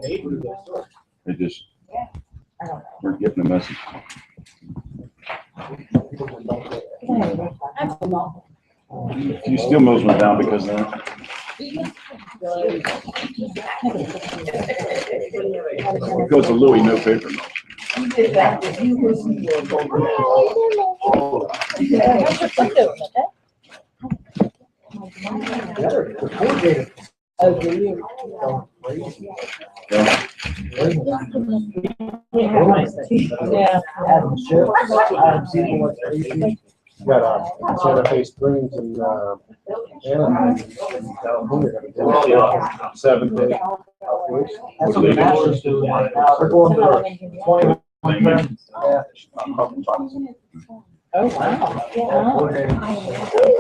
They just weren't getting the message. A few steel mills went down because of that. Because of Louis, no paper mill. Oh, do you? Yeah. Got Santa Fe Springs and Anaheim. Seventh day. That's what the Masters do right now. They're going to 21. Oh, wow.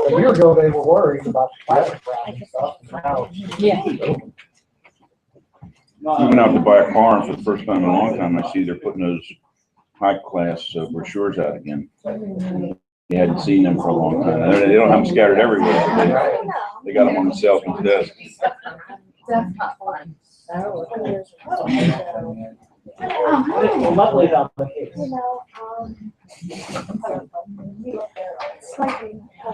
A year ago, they were worried about the pilot crowd and stuff. Now, Yeah. I went out to buy a car, and for the first time in a long time, I see they're putting those high-class brochures out again. You hadn't seen them for a long time. They don't have them scattered everywhere. They got them on the salesman's desk. That's not fun. luckily, about the case. Slightly. No,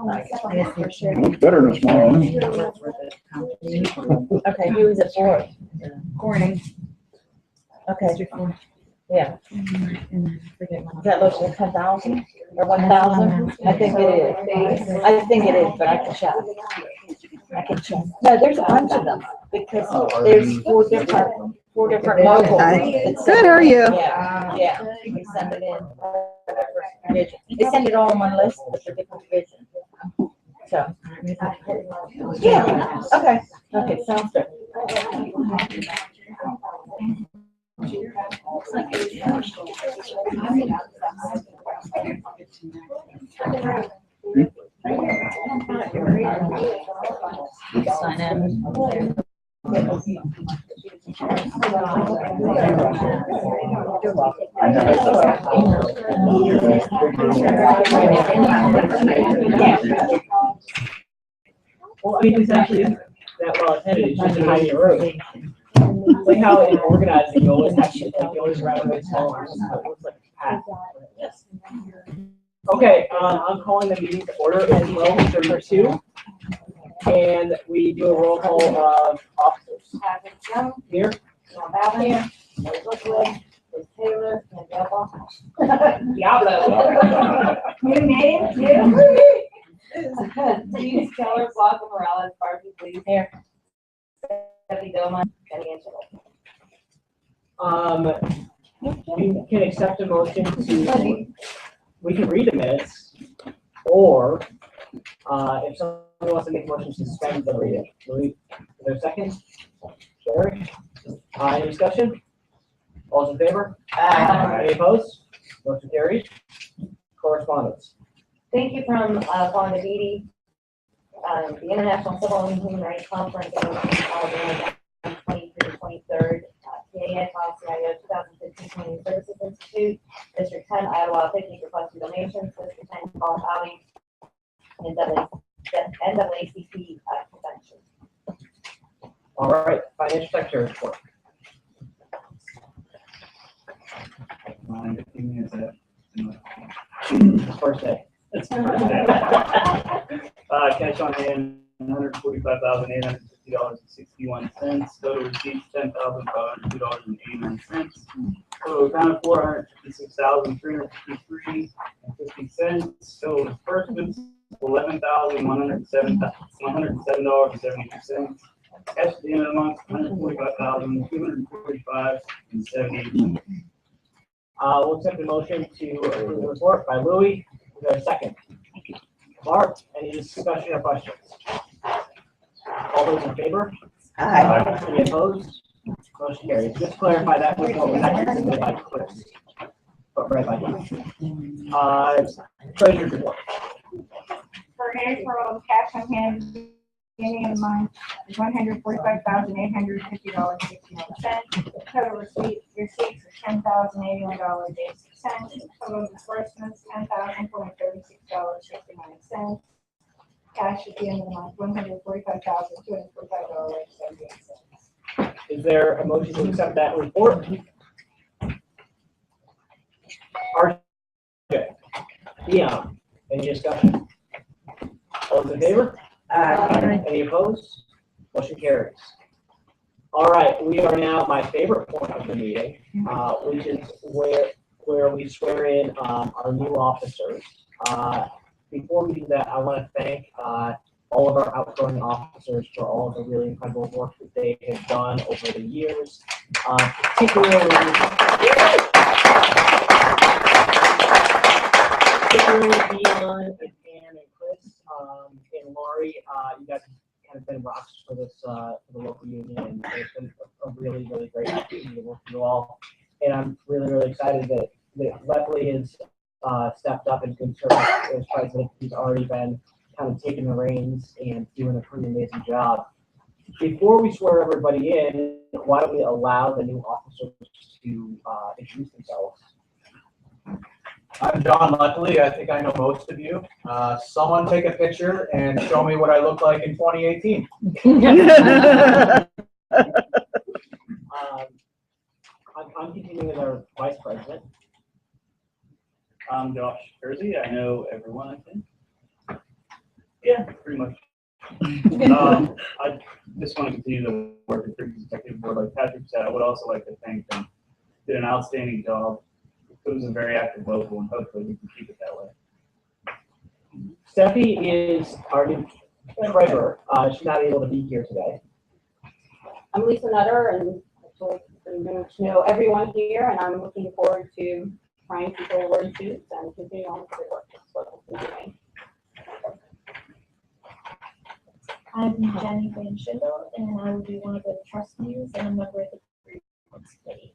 It's better than a small one. Okay, who is it for? Corning. Okay. Yeah. Is that look like 10,000 or 1,000? I think it is. I think it is, but I can check. I can check. No, there's a bunch of them because there's four different locals. Good, how are you? Yeah, yeah. We send it in. They send it all on one list, but they're different divisions. So. Yeah, okay. Okay, sounds good. Sign in. Well, I mean, it's actually isn't that well attended, it's just a tiny room. Like how in organizing, you always have to, like, you always write away smaller, so it looks like a path. Okay, I'm calling the meeting to order at 12:32. And we do a roll call of officers. Here. Here. Taylor and Diablo. Diablo. New name, Denise Keller, Blanca Morales, Barbie, please. Here. Debbie Doma, Kenny Angelo. We can accept a motion to, we can read the minutes, or, if someone wants to make a motion to suspend the reading. Is there a second? Sherry? Any discussion? All those in favor? Any opposed? Motion carries. Correspondence. Thank you from Vonda Beatty, the International Civil and Human Rights Conference in Alabama, 23rd to 23rd, PAN CIO 2015 Community Services Institute, District 10, Iowa, 50 requested donations, District 10, Paul Valley, and NAACP convention. All right, financial secretary report. My opinion is that First day. Cash on hand, $145,850.61. Total receipts, $10,502.89. Total account, $456,353.50. Total disbursements, $11,107.72. Cash at the end of the month, $145,245.78. We'll accept the motion to approve the report by Louis. Is there a second? Mark, any discussion or questions? All those in favor? Aye. Any opposed? Motion carries. Just clarify that with what was actually submitted by Chris. but read by you. Treasurer's report. For April, cash on hand, beginning of the month, is $145,850.69. Total receipts is $10,081.86. Total disbursements, $10,436.69. Cash at the end of the month, $145,245.78. Is there a motion to accept that report? RJ, Dion, any discussion? All those in favor? Any opposed? Motion carries. All right, we are now at my favorite point of the meeting, which is where we swear in our new officers. Before we do that, I want to thank all of our outgoing officers for all of the really incredible work that they have done over the years, particularly Dion and Pam and Chris and Laurie. You guys have kind of been rocks for this for the local union, and it's been a really, really great opportunity to work with you all. And I'm really, really excited that Leslie has stepped up and been serving as president. He's already been kind of taking the reins and doing a pretty amazing job. Before we swear everybody in, why don't we allow the new officers to introduce themselves? I'm John Luckily. I think I know most of you. Someone take a picture and show me what I look like in 2018. I'm continuing as our vice president. I'm Josh Kersey. I know everyone, I think. Yeah, pretty much. I just want to continue to work with the executive board. Like Patrick said, I would also like to thank them. Did an outstanding job. It was a very active local, and hopefully we can keep it that way. Steffi is our new treasurer. She's not able to be here today. I'm Lisa Nutter, and actually pretty much know everyone here, and I'm looking forward to trying people wearing suits and continue on with the work. That's what I'm doing. I'm Jenny Van Schindel, and I will be one of the trustees and a member of the grievance committee.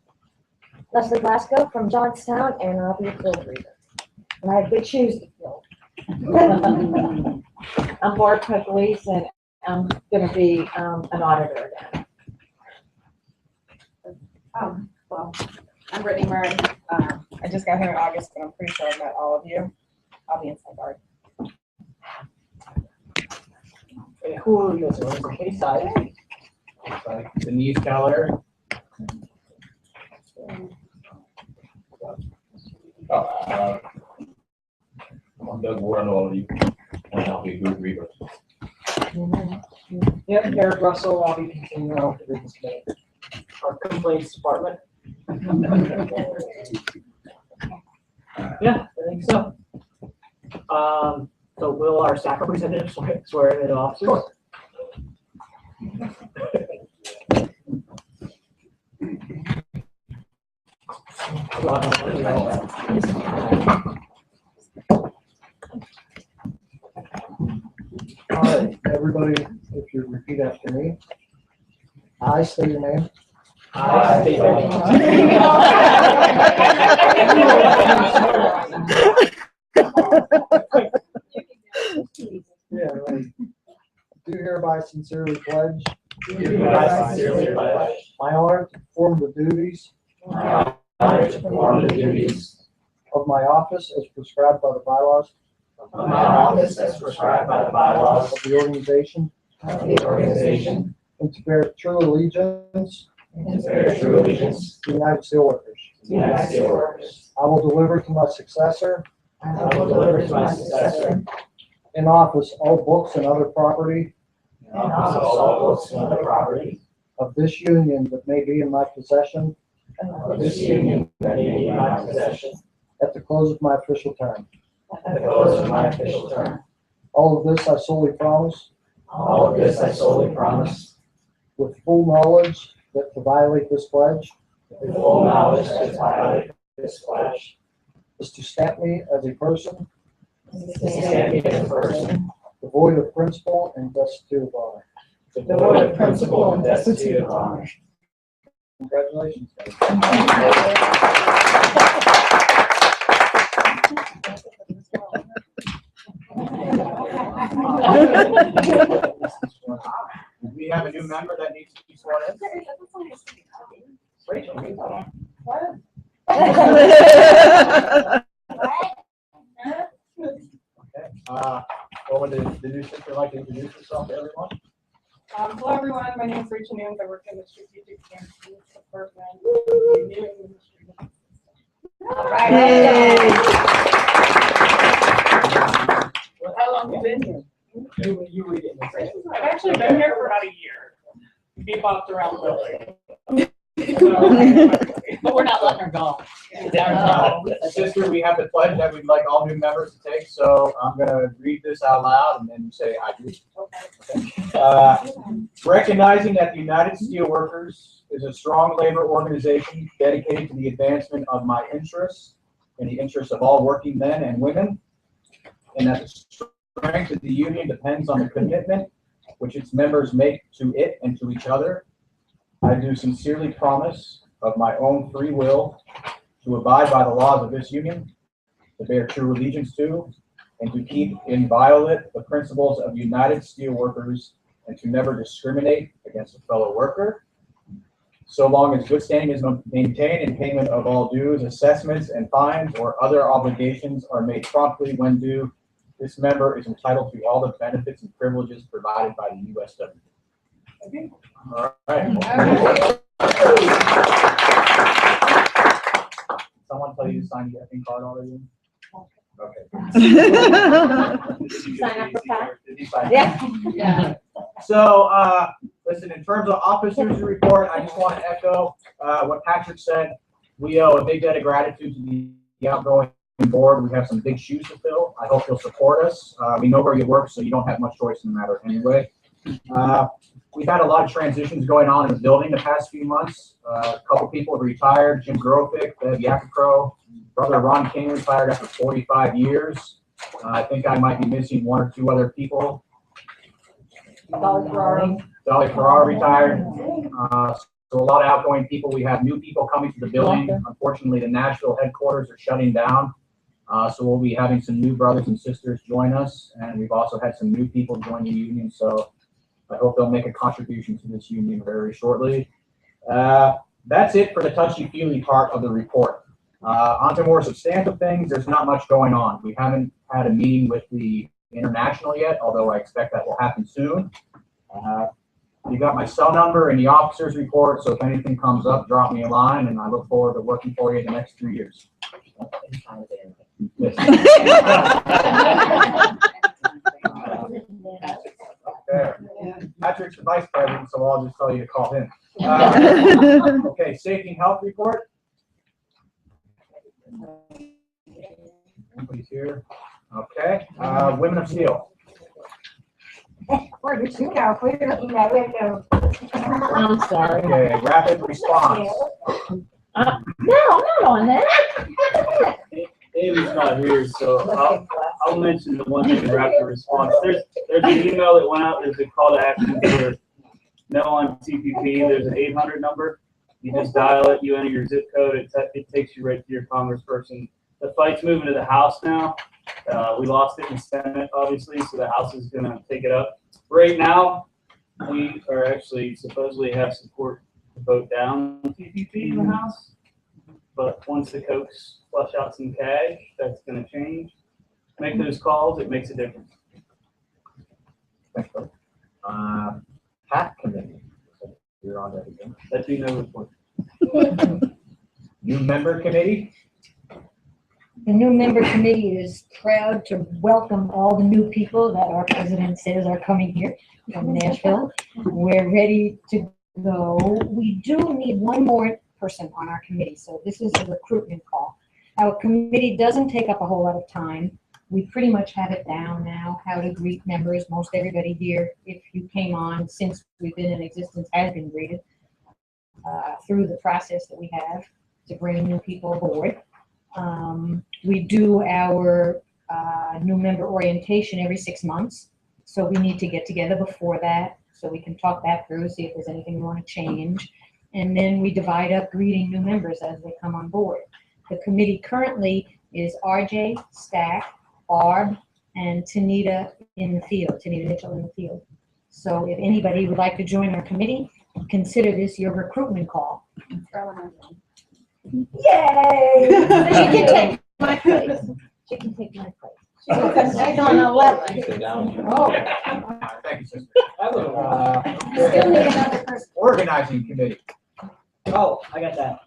Leslie Glasgow from Johnstown, and I'll be a field reader. And I have big shoes to fill. I'm Laura Quigley's, and I'm gonna be an auditor again. Well, I'm Brittany Murray. I just got here in August, but I'm pretty sure I've met all of you. I'll be inside guard. And who are we missing? We're missing K-side. Denise Keller. I'm Doug Warren, all of you, and I'll be a good reader. Yep, Eric Russell, I'll be continuing on with the business committee. Our complaints department. Yeah, I think so. So will our staff representative swear in the officers? All right, everybody, if you repeat after me. I state your name. I state your name. Yeah, right. Do hereby sincerely pledge. My honor to perform the duties. Of my office as prescribed by the bylaws. Of the organization. And to bear true allegiance. To the United Steelworkers. I will deliver to my successor. In office, all books and other property. Of this union that may be in my possession. At the close of my official term. All of this I solely promise. With full knowledge that to violate this pledge. Is to stamp me as a person. Devoid of principle and destitute of honor. Congratulations, guys. We have a new member that needs to be sworn in. Rachel, you go. Okay, what would the new sister like to introduce herself to everyone? Hello, everyone. My name is Rachel Nunes. I work in the strategic campaigns department. All right. How long have you been here? You read it. I've actually been here for about a year. Bebopped around the building. But we're not letting her go. Sister, we have the pledge that we'd like all new members to take, so I'm gonna read this out loud and then you say I do. Recognizing that the United Steelworkers is a strong labor organization dedicated to the advancement of my interests and the interests of all working men and women, and that the strength of the union depends on the commitment which its members make to it and to each other, I do sincerely promise of my own free will to abide by the laws of this union, to bear true allegiance to, and to keep inviolate the principles of United Steelworkers, and to never discriminate against a fellow worker, so long as good standing is maintained and payment of all dues, assessments, and fines or other obligations are made promptly when due. This member is entitled to all the benefits and privileges provided by the USW. Okay. All right. Someone tell you to sign the effing card already? Okay. Sign up for Pat? Did you sign? Yeah. So, listen, in terms of officers report, I just want to echo what Patrick said. We owe a big debt of gratitude to the outgoing board. We have some big shoes to fill. I hope you'll support us. We know where you work, so you don't have much choice in the matter anyway. We've had a lot of transitions going on in the building the past few months. A couple people have retired. Jim Grofick, Bev Yakacro, brother Ron King retired after 45 years. I think I might be missing one or two other people. Dolly Ferraro retired. So a lot of outgoing people. We have new people coming to the building. Unfortunately, the Nashville headquarters are shutting down. So we'll be having some new brothers and sisters join us. And we've also had some new people join the union. So I hope they'll make a contribution to this union very shortly. That's it for the touchy-feely part of the report. On to more substantive things. There's not much going on. We haven't had a meeting with the International yet, although I expect that will happen soon. You got my cell number in the officer's report, so if anything comes up, drop me a line, and I look forward to working for you the next 3 years. Yes. Okay. Patrick's the vice president, so I'll just tell you to call him. Okay, safety and health report. Nobody's here. Okay, Women of Steel. Where did you go? We're looking at window. I'm sorry. Okay, rapid response. No, not on that. Amy's not here, so I'll mention the one thing about the response. There's an email that went out. There's a call to action for no on TPP. There's an 800 number. You just dial it. You enter your zip code. It takes you right to your congressperson. The fight's moving to the House now. We lost it in the Senate, obviously, so the House is going to take it up. Right now, we are actually supposedly have support to vote down TPP in the House. But once the Cokes flush out some cash, that's going to change. Make those calls, it makes a difference. Thanks, Bill. PAC committee. You're on that again. That'd be no report. New member committee. The new member committee is proud to welcome all the new people that our president says are coming here from Nashville. We're ready to go. We do need one more person on our committee, so this is a recruitment call. Our committee doesn't take up a whole lot of time. We pretty much have it down now, how to greet members. Most everybody here, if you came on since we've been in existence, has been greeted through the process that we have to bring new people aboard. We do our new member orientation every 6 months, so we need to get together before that so we can talk that through, see if there's anything we want to change. And then we divide up greeting new members as they come on board. The committee currently is RJ, Stack, Barb, and Tanita in the field, Tanita Mitchell in the field. So if anybody would like to join our committee, consider this your recruitment call. Yay! She can take my place. She can take my place. She's on 11. Oh. Thank you, sister. Still need another person. Organizing committee. Oh, I got that.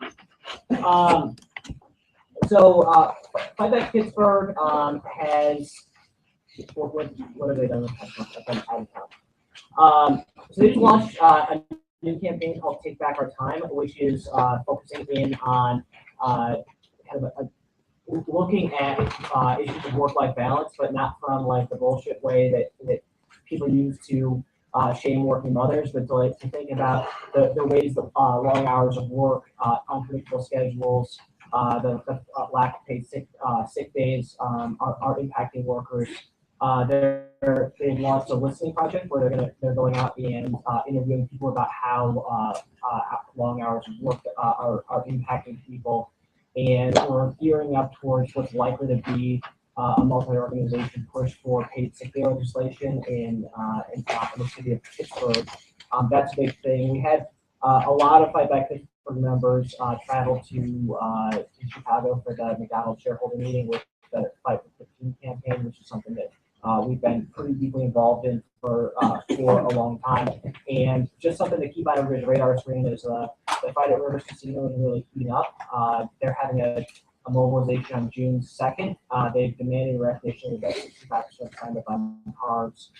So, Fight Back Pittsburgh, has, what have they done? So they've launched, a new campaign called Take Back Our Time, which is, focusing in on, kind of looking at, issues of work-life balance, but not from like the bullshit way that people use to, shame working mothers, but to think about the ways that, long hours of work, unpredictable schedules, the lack of paid sick days, are impacting workers. They've launched a listening project where they're going out and interviewing people about how long hours of work are impacting people, and we're gearing up towards what's likely to be a multi-organization push for paid sick day legislation in the city of Pittsburgh. That's a big thing. We had a lot of Fight Back Pittsburgh members travel to Chicago for the McDonald's shareholder meeting with the Fight for 15 campaign, which is something that we've been pretty deeply involved in for a long time. And just something to keep on everybody's radar screen is the Fight at Rivers Casino is really heating up. They're having a mobilization on June 2nd. They've demanded recognition of that 65% signed up on cards.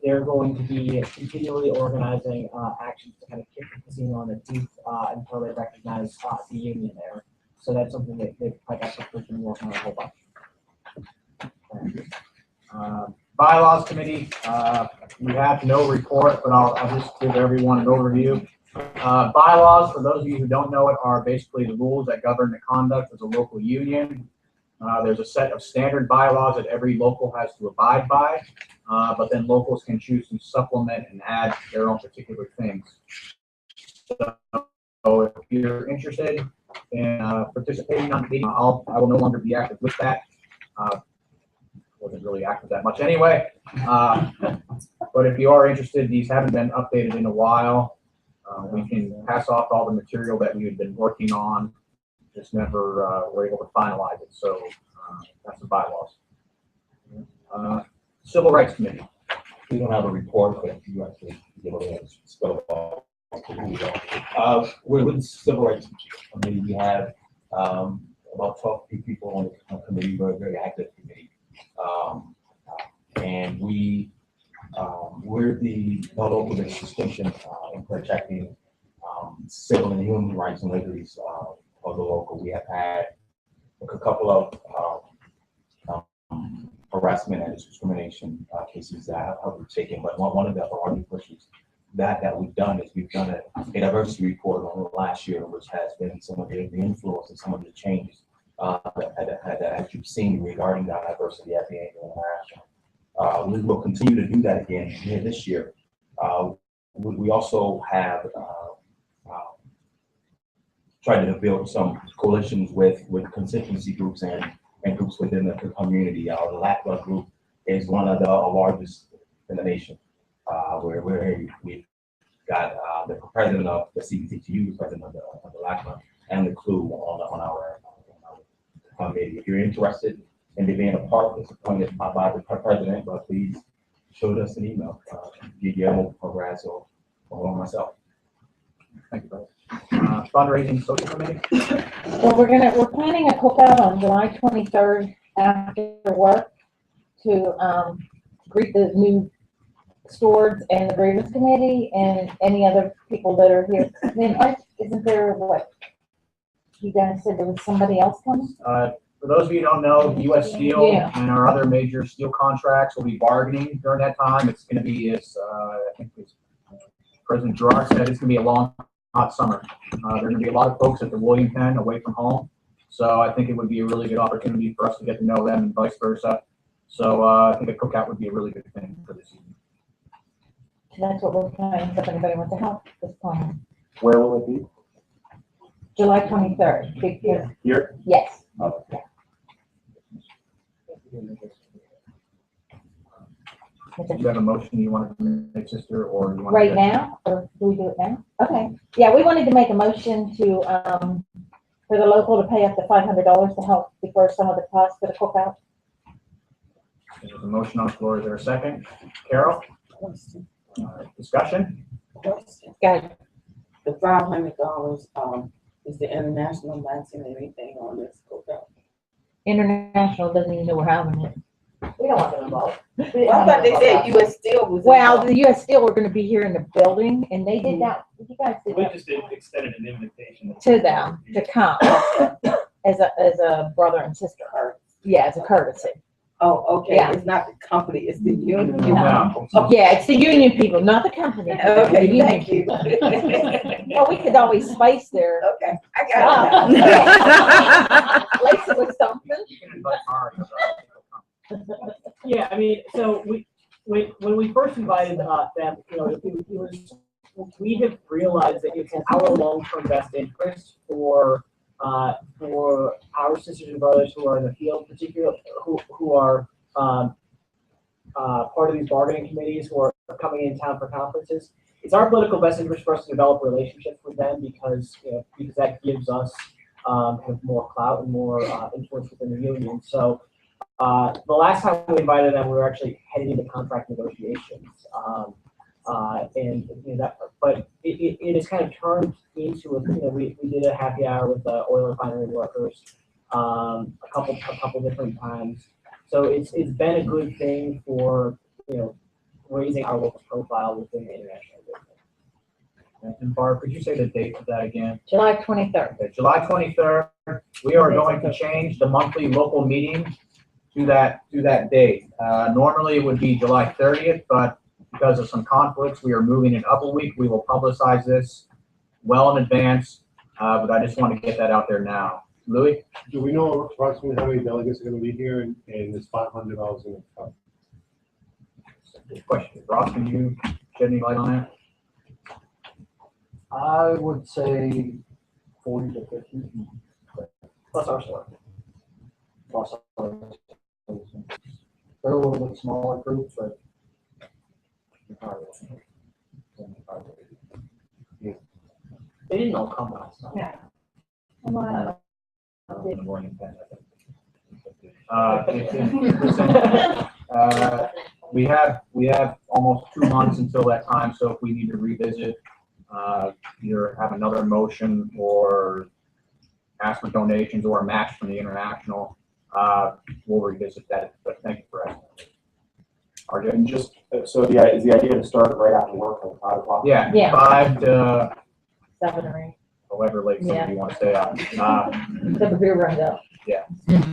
They're going to be continually organizing actions to kind of kick the casino on the teeth until they recognize the union there. So that's something that they've been working on a whole bunch. Bylaws committee, we have no report, but I'll just give everyone an overview. Bylaws, for those of you who don't know it, are basically the rules that govern the conduct of the local union. There's a set of standard bylaws that every local has to abide by, but then locals can choose to supplement and add their own particular things. So if you're interested in participating on the meeting, I will no longer be active with that. Wasn't really active that much anyway. But if you are interested, these haven't been updated in a while. We can pass off all the material that we had been working on, just never were able to finalize it. So that's the bylaws. Civil Rights Committee. We don't have a report, but you actually give a spell of we're with the Civil Rights Committee. We have about 12 people on the committee. We're a very active committee. And we're the local distinction in protecting civil and human rights and liberties of the local. We have had a couple of harassment and discrimination cases that have taken, but one of the larger pushes that we've done is we've done a diversity report on last year, which has been some of the influence and some of the changes that you've seen regarding that diversity at the Anglo International. We will continue to do that again here this year. We also have tried to build some coalitions with constituency groups and groups within the community. Our LACLA group is one of the largest in the nation, where we've got the president of the CBTU, president of the LACLA, and the CLU on our committee. If you're interested in being a part, it's appointed by the president, but please shoot us an email, Guillermo Perez or myself. Thank you, brother. Fundraising Social Committee. Well, we're planning a cookout on July 23rd after work to greet the new stewards and the grievance committee and any other people that are here. Then isn't there what you guys said there was somebody else coming? For those of you who don't know, U.S. Steel Yeah. and our other major steel contracts will be bargaining during that time. It's going to be, as I think President Gerard said, it's going to be a long, hot summer. There are going to be a lot of folks at the William Penn away from home. So I think it would be a really good opportunity for us to get to know them and vice versa. So I think a cookout would be a really good thing for this evening. That's what we're planning, if anybody wants to help this time. Where will it be? July 23rd. Big here. Here? Yes. Okay. Do you have a motion you want to make, sister, or you want? Right now, or do we do it now? Okay, yeah, we wanted to make a motion to, for the local to pay up to $500 to help defer some of the costs for the cookout. There's a motion on the floor. Is there a second? Carol? Discussion? Go ahead. The $500, is the international matching anything on this cookout? International doesn't even know we're having it. We don't want them involved. Well, I thought they said US Steel was. Well, involved. the US Steel were gonna be here in the building, and they did that, you guys did We that just did extended an invitation. to them, to come, as a brother and sister. Yeah, as a courtesy. Oh, okay, Yeah. it's not the company, it's the union. No. Yeah, it's the union people, not the company. The Okay, union thank you. people. Okay, Well, we could always spice their, I got it. lace it with something. You can invite Ari, so I think he'll come. Yeah, I mean, so when we first invited them, it was, we have realized that it's in our long-term best interest for our sisters and brothers who are in the field, particularly who are part of these bargaining committees who are coming in town for conferences. It's our political best interest for us to develop relationships with them because that gives us kind of more clout and more influence within the union. So the last time we invited them, we were actually heading into contract negotiations. But it has kind of turned into we did a happy hour with the oil refinery workers a couple different times. So it's been a good thing for raising our local profile within the international business. And Barb, could you say the date of that again? July 23rd. Okay, July 23rd, we are going to change the monthly local meeting to that date. Normally it would be July 30th, but because of some conflicts, we are moving it up a week. We will publicize this well in advance, but I just want to get that out there now. Louis? Do we know approximately how many delegates are going to be here and this $500 in the cup? Good question. Ross, can you shed any light on that? I would say 40 to 50. Plus our store. Plus our- They're a little bit smaller groups, but. They didn't all come last time. Yeah. In the morning. We have almost 2 months until that time, so if we need to revisit, either have another motion or ask for donations or a match from the international, we'll revisit that, but thank you for asking. RJ? And just, so is the idea to start right after work, like 5 o'clock? Yeah, Yeah. 5 to 7 or 8. however late some of you want to stay out. The beer runs out. Yeah. And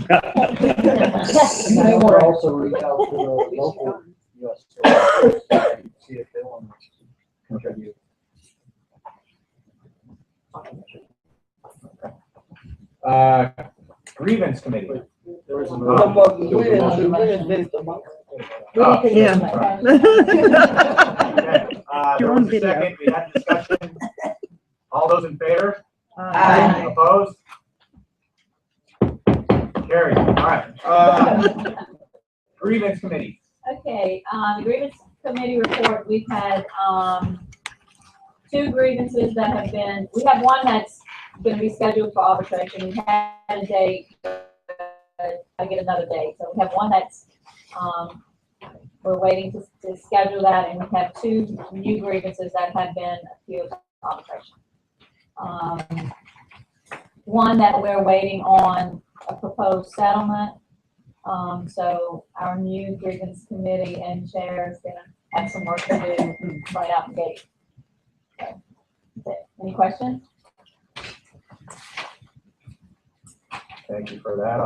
then we'll also reach out to the local US stores, see if they want to contribute. Grievance committee. There is a When is this the month? Oh, Yeah. Okay, You're there on was a video. second, we had discussion. All those in favor? Aye. Opposed? Carried, all right. Grievance committee. Okay, the grievance committee report, we've had, 2 grievances that have been, we have one that's gonna be scheduled for arbitration. We had a date, I get another date. So we have one that's, we're waiting to schedule that, and we have 2 new grievances that have been appealed to arbitration. One that we're waiting on a proposed settlement. So our new grievance committee and chair is gonna have some work to do right out the gate. So, that's it. Any questions? Thank you for that.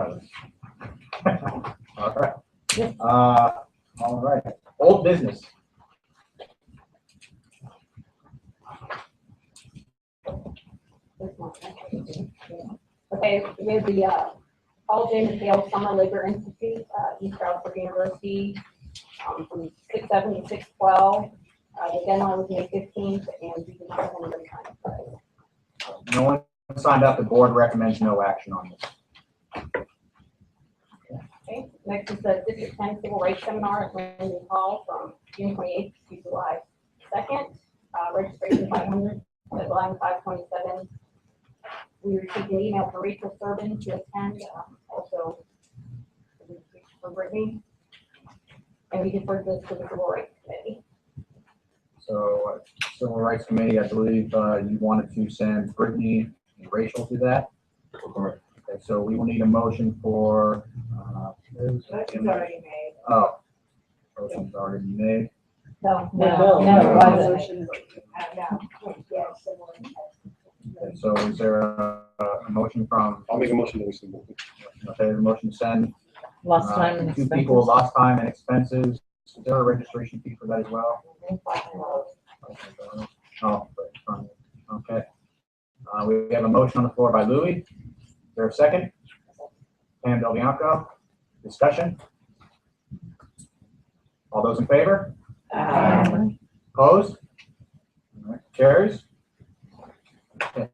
All right. All right. Old business. Okay, we have the, Paul J. McHale Summer Labor Institute, East Stroudsburg University, from 6/7 to 6/12. The deadline was May 15th, and we did not have anybody sign up. No one signed up. The board recommends no action on this. Okay, Next is the District 10 Civil Rights Seminar at Landon Hall from June 28th to July 2nd. Registration 500, deadline 5/27. We received an email from Rachel Serban to attend, also from Brittany. And we deferred this to the Civil Rights Committee. So, Civil Rights Committee, I believe, you wanted to send Brittany and Rachel to that? Correct. Okay, so we will need a motion for, Motion's already made. oh, motion's already made. No, No, Resolution. No, yeah, civil rights. Okay, so is there a motion from, I'll make a motion that we send it. okay, the motion to send, Lost time and two people, expenses. lost time and expenses. Is there a registration fee for that as well? Oh, okay. We have a motion on the floor by Louis. Is there a second? Pam Del Bianco. Discussion? All those in favor? Opposed? All right, carries. Okay.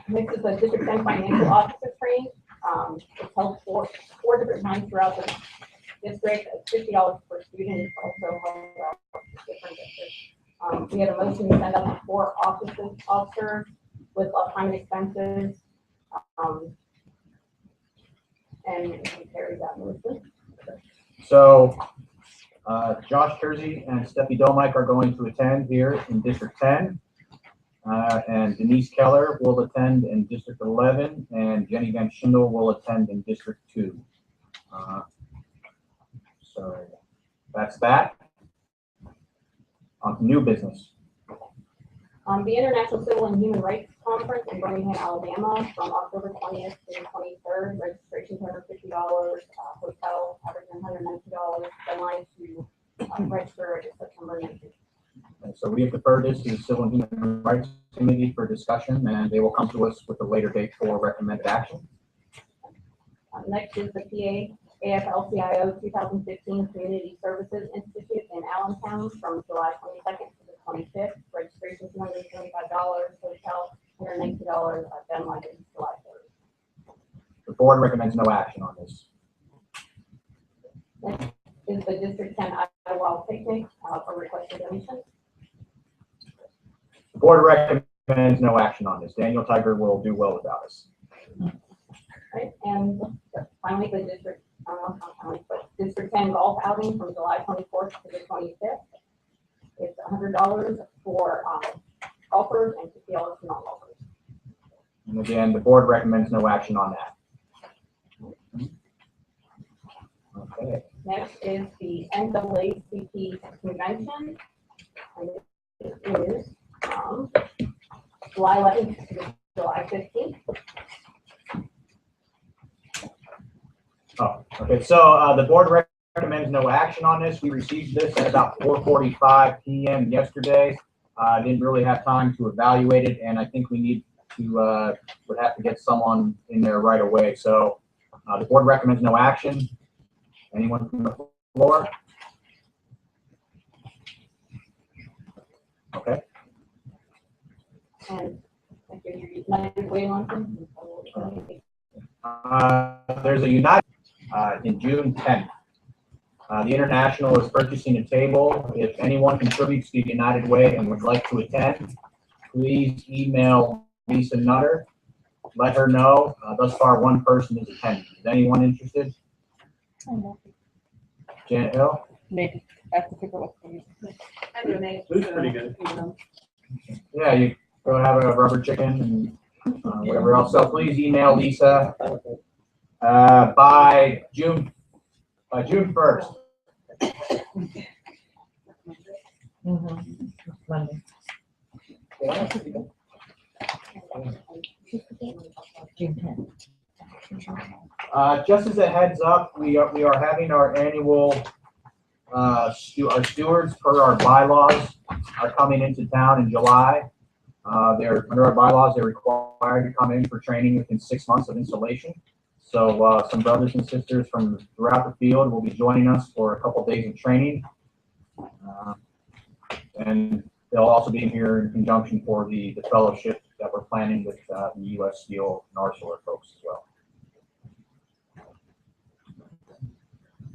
Next is the District 10 Financial Officer Training. It's held four different times throughout the district. It's $50 per student. It's also held throughout different districts. We had a motion to send up 4 officers with time and expenses. And we carry that motion. So, Josh Kersey and Steffi Dolmike are going to attend here in District 10. And Denise Keller will attend in District 11, and Jenny Van Schindel will attend in District 2. So that's that. On to new business. The International Civil and Human Rights Conference in Birmingham, Alabama, from October 20th to 23rd. Registration $150, hotel averaging $190. Deadline to register is September 19th. And so we have deferred this to the Civil and Human Rights Committee for discussion, and they will come to us with a later date for recommended action. Next is the PA AFL-CIO 2015 Community Services Institute in Allentown from July 22nd to the 25th. Registration $225, hotel $190, deadline is July 3rd. The board recommends no action on this. Next is the District 10 Idlewild Picnic for requested donation. The board recommends no action on this. Daniel Tiger will do well without us. Right, and finally, the district, not finally, but District 10 golf outing from July 24th to the 25th. It's $100 for golfers and $50 for non-golfers. And again, the board recommends no action on that. Okay. Next is the NAACP convention. And it is July 11th to July 15th. Oh, okay, so the board recommends no action on this. We received this at about 4:45 p.m. yesterday. Didn't really have time to evaluate it, and I think we need to, would have to get someone in there right away. So the board recommends no action. Anyone from the floor? Okay. And I think you're United Way Luncheon. There's a United in June 10th. The International is purchasing a table. If anyone contributes to United Way and would like to attend, please email Lisa Nutter. Let her know. Thus far, one person is attending. Is anyone interested? Janet Hill? Maybe. I have to pick up. Looks pretty good. Yeah, you go have a rubber chicken and whatever else. So please email Lisa by June 1st. Monday. June 10th. Just as a heads up, we are having our annual our stewards per our bylaws are coming into town in July. They're under our bylaws, they're required to come in for training within 6 months of installation. So some brothers and sisters from throughout the field will be joining us for a couple days of training. And they'll also be here in conjunction for the fellowship that we're planning with the U.S. Steel and Arcelor folks as well.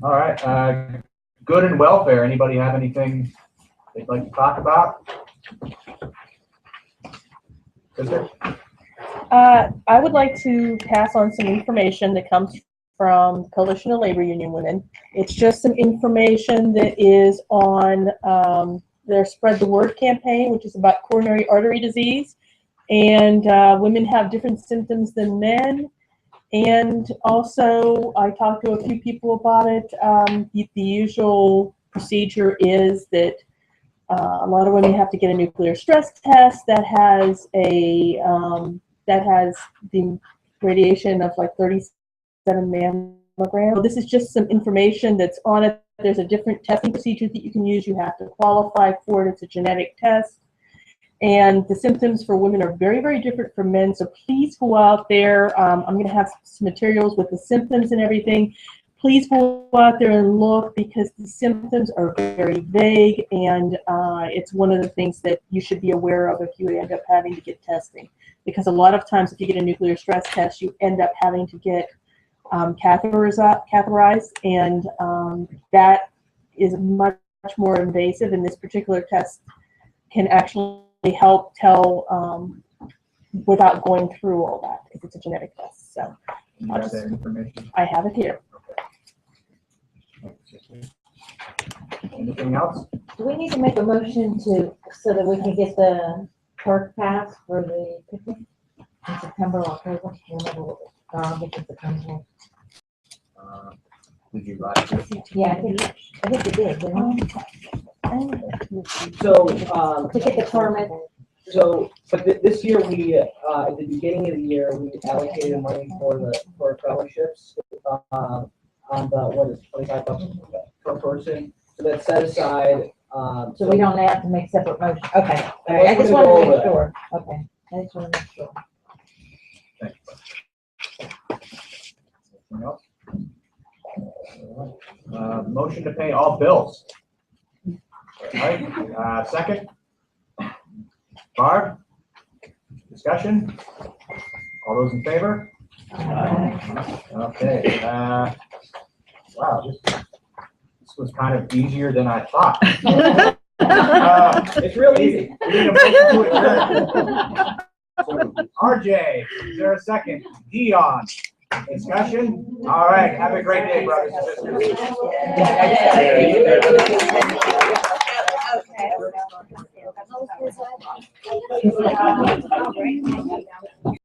All right, good and welfare. Anybody have anything they'd like to talk about? Sister? I would like to pass on some information that comes from Coalition of Labor Union Women. It's just some information that is on their Spread the Word campaign, which is about coronary artery disease. And women have different symptoms than men. And also, I talked to a few people about it. The usual procedure is that a lot of women have to get a nuclear stress test that has the radiation of like 37 mammograms. So this is just some information that's on it. There's a different testing procedure that you can use. You have to qualify for it. It's a genetic test. And the symptoms for women are very, very different from men. So please go out there. I'm going to have some materials with the symptoms and everything. Please go out there and look, because the symptoms are very vague, and it's one of the things that you should be aware of if you end up having to get testing. Because a lot of times if you get a nuclear stress test, you end up having to get catheterized, and that is much more invasive, and this particular test can actually help tell without going through all that, because it's a genetic test. So You have that information? I have it here. Anything else? Do we need to make a motion so that we can get the park pass for the picnic in September or October? Remember what it's September. Did you write it? Yeah, I think it did, didn't it? So, To get the permit. so, but this year we, at the beginning of the year, we allocated money for fellowships, on the, what is it, $25 per person. So that's set aside, So we don't have to make separate motion. Okay. All And right. I we're just gonna wanted go to make over sure. Okay. I just want to make sure. Thank you. Anything else? Motion to pay all bills. All right, second? Barb? Discussion? All those in favor? Okay, wow, this was kind of easier than I thought. It's real easy. We need a motion to adjourn. So, RJ, is there a second? Dion, discussion? All right, have a great day, brothers and sisters. Okay.